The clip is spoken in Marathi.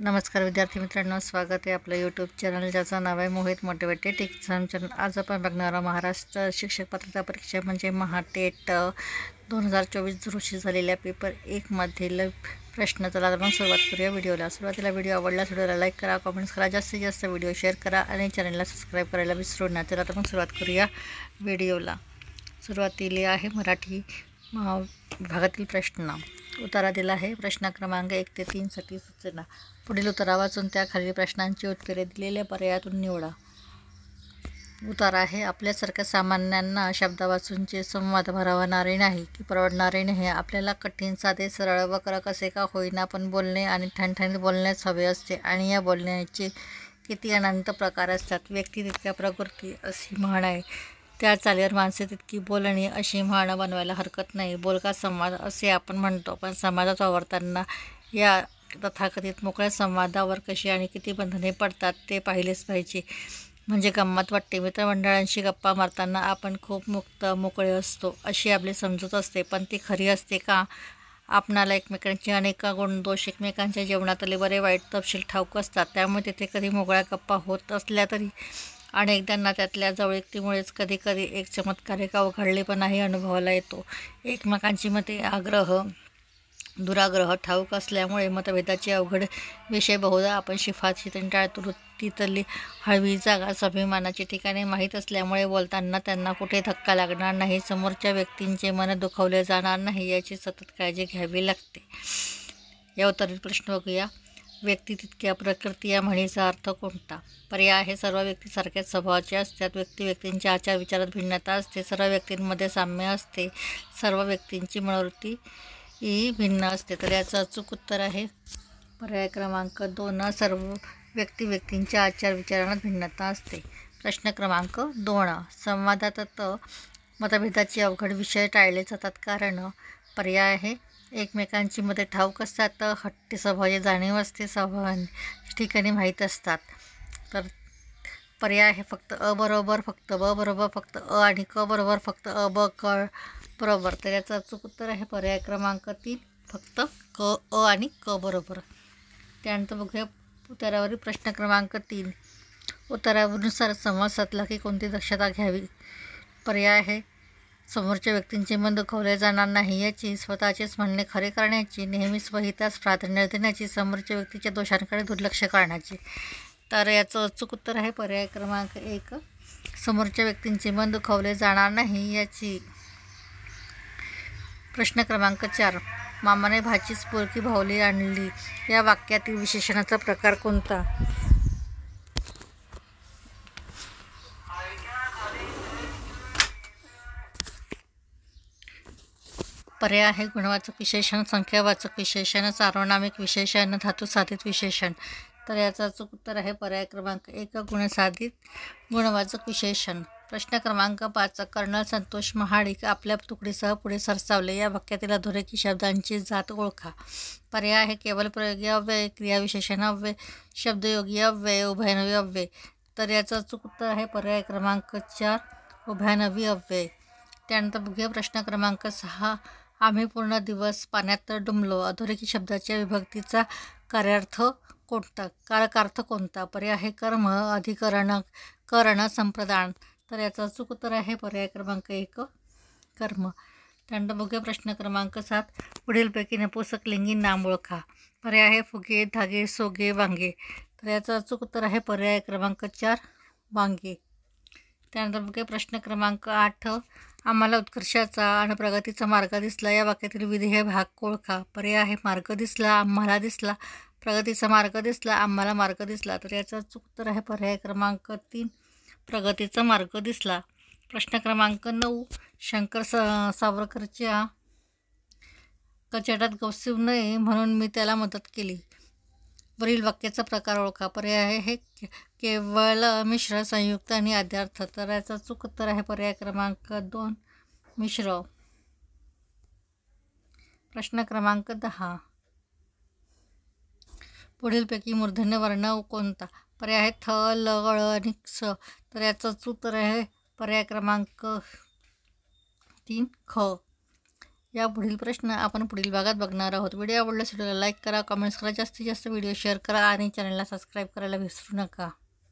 नमस्कार विद्यार्थी मित्रांनो, स्वागत आहे आपलं यूट्यूब चॅनल ज्याचं नाव आहे मोहित मोटिवेटेड एक्झाम चॅनल। आज आपण बघणार महाराष्ट्र शिक्षक पात्रता परीक्षा म्हणजे महाटेट 2024 रोजी झालेल्या पेपर 1 मधील प्रश्न। चला तर मग सुरुवात करूया व्हिडिओला। सुरुवातीला व्हिडिओ आवडल्यास व्हिडिओला लाईक करा, कमेंट्स करा, जास्तीत जास्त व्हिडिओ शेअर करा आणि चॅनलला सबस्क्राईब करायला विसरू नका। चला तर मग सुरुवात करूया व्हिडिओला। सुरुवातीला आहे मराठी विभागातील प्रश्न। उत्तरा दिला आहे प्रश्न क्रमांक 1 ते 3 साठी सूचना। पुढील उत्तरा वाचून त्या खालील प्रश्नांची उत्तरे दिलेल्या पर्यायातून निवडा। उत्तर आहे आपल्यासारख्या सामान्यांना शब्द वाचूनचे संवाद भरवणारे नाही की परवडणारे नाही। आपल्याला कठीण, साधे, सरळ, वक्र कसे का होईना पण बोलणे आणि ठणठणीत बोलण्यास हवे असते आणि या बोलण्याचे किती अनंत प्रकार असतात। व्यक्ती तितक्या प्रकृती अशी म्हण आहे, त्या चालीवर माणसे तितकी बोलणी अशी म्हण बनवायला हरकत नाही। बोलका संवाद असे आपण म्हणतो, पण समाजात वावरताना या तथाकथित मोकळ्या संवादावर कशी आणि किती बंधने पडतात ते पाहिलेच पाहिजे। म्हणजे गंमत वाटते। मित्रमंडळांशी गप्पा मारताना आपण खूप मुक्त मोकळे असतो अशी आपली समजूत असते, पण ती खरी असते का? आपणाला एकमेकांचे अनेक गुणदोष, एकमेकांच्या जीवनातले बरे वाईट तपशील ठाऊक असतात, त्यामुळे तिथे कधी मोकळ्या गप्पा होत असल्या तरी अनेकदा त्यातल्या जवळीकतेमुळेच कधी कधी एक चमत्कारिक अवघडलेपणाही अनुभवायला येतो। एकमेकांची मते, आग्रह, दुराग्रह ठाऊक असल्यामुळे मतभेदाचे अवघड विषय बहुधा आपण शिफारशीतून टाळतो। वृत्तीतली हळवी जागा स्वाभिमानाची ठिकाणे माहीत असल्यामुळे बोलताना त्यांना कुठे धक्का लागणार नाही, समोरच्या व्यक्तींचे मन दुखावले जाणार नाही याची सतत काळजी घ्यावी लागते। या उत्तरातील प्रश्न बघूया। व्यक्ती तितक्या प्रकृती या म्हणीचा अर्थ कोणता? पर्याय आहे सर्व व्यक्ती सारख्याच स्वभावाचे असतात। व्यक्तींच्या आचार विचारात भिन्नता असते। सर्व व्यक्तींमध्ये साम्य असते। सर्व व्यक्तींची मनोवृत्ती भिन्न असते। तर याचं अचूक उत्तर आहे पर्याय क्रमांक 2, सर्व व्यक्तींच्या आचार विचारात भिन्नता असते। प्रश्न क्रमांक 2, संवादात मतभेदाचे अवघड विषय टाळले जातात कारण? पर्याय आहे एकमेकांची मते ठाऊक असतात, हट्टी स्वभावाची जाणीव असते, स्वभावाची ठिकाणी माहीत असतात। तर पर्याय आहे फक्त अ बरोबर, फक्त ब बरोबर, फक्त अ आणि क बरोबर, फक्त अ ब क बरोबर। तर याचं अचूक उत्तर आहे पर्याय क्रमांक 3, फक्त क, अ आणि क बरोबर। त्यानंतर बघूया उत्तरावरील प्रश्न क्रमांक 3, उत्तरानुसार संवाद साधला की कोणती दक्षता घ्यावी? पर्याय आहे समोरच्या व्यक्तींचे मन दुखावले जाणार नाही याची, स्वतःचेच म्हणणे खरे करण्याची, नेहमी स्वहितास प्राधान्य देण्याची, समोरच्या व्यक्तीच्या दोषांकडे दुर्लक्ष करण्याची। तर याचं अचूक उत्तर आहे पर्याय क्रमांक 1, समोरच्या व्यक्तींचे मन दुखावले जाणार नाही याची। प्रश्न क्रमांक 4, मामाने भाचीच पोरकी भावली आणली या वाक्यातील विशेषणाचा प्रकार कोणता? पर्याय आहे गुणवाचक विशेषण, संख्यावाचक विशेषण, सार्वनामिक विशेषण, धातुसाधित विशेषण। तर याचं अचूक उत्तर आहे पर्याय क्रमांक 1, गुणसाधित गुणवाचक विशेषण। प्रश्न क्रमांक 5, कर्नल संतोष महाडिक आपल्या तुकडीसह पुढे सरसावले या वाक्यातील अधोरेखित शब्दांची जात ओळखा। पर्याय आहे केवळ प्रयोगी अव्यय, क्रियाविशेषण अव्यय, शब्दयोगी अव्यय, उभयनवी अव्यय। तर याचं अचूक उत्तर आहे पर्याय क्रमांक 4, उभयनवी अव्यय। त्यानंतर बघूया प्रश्न क्रमांक 6, आम्ही पूर्ण दिवस पाण्यात डुंबलो। अधोरेखित शब्दाच्या विभक्तीचा कार्यार्थ कोणता? कारकार्थ कोणता? पर्याय आहे कर्म, अधिकरण, करण, संप्रदान। तर याचं अचूक उत्तर आहे पर्याय क्रमांक 1, कर्म। त्यानंतर बघूया प्रश्न क्रमांक 7, पुढीलपैकी नपुंसकलिंगी नाम ओळखा। पर्याय आहे फुगे, धागे, सोगे, वांगे। तर याचं अचूक उत्तर आहे पर्याय क्रमांक 4, वांगे। त्यानंतर बघूया प्रश्न क्रमांक 8, आम्हाला उत्कर्षाचा आणि प्रगतीचा मार्ग दिसला या वाक्यातील विधेय भाग ओळखा। पर्याय आहे मार्ग दिसला, आम्हाला दिसला, प्रगतीचा मार्ग दिसला, आम्हाला मार्ग दिसला। तर याचं अचूक उत्तर आहे पर्याय क्रमांक 3, प्रगतीचा मार्ग दिसला। प्रश्न क्रमांक 9, शंकर सावरकरच्या कचाट्यात गवसू नये म्हणून मी त्याला मदत केली। वरील वाक्याचा प्रकार ओळखा। पर्याय आहे केवळ, मिश्र, संयुक्त आणि आद्यार्थ। तर याचं अचूक उत्तर आहे पर्याय क्रमांक 2, मिश्र। प्रश्न क्रमांक 10, पुढीलपैकी मूर्धन्य वर्ण कोणता? पर्याय आहे थ, ल, ळ आणि स। तर याचं उत्तर आहे पर्याय क्रमांक 3, ख। या पुढील प्रश्न आपण पुढील भागात बघणार आहोत. व्हिडिओ आवडल्यास व्हिडिओला लाईक करा, कमेंट्स करा, जास्तीत जास्त व्हिडिओ शेअर करा आणि चॅनलला सबस्क्राईब करायला विसरू नका.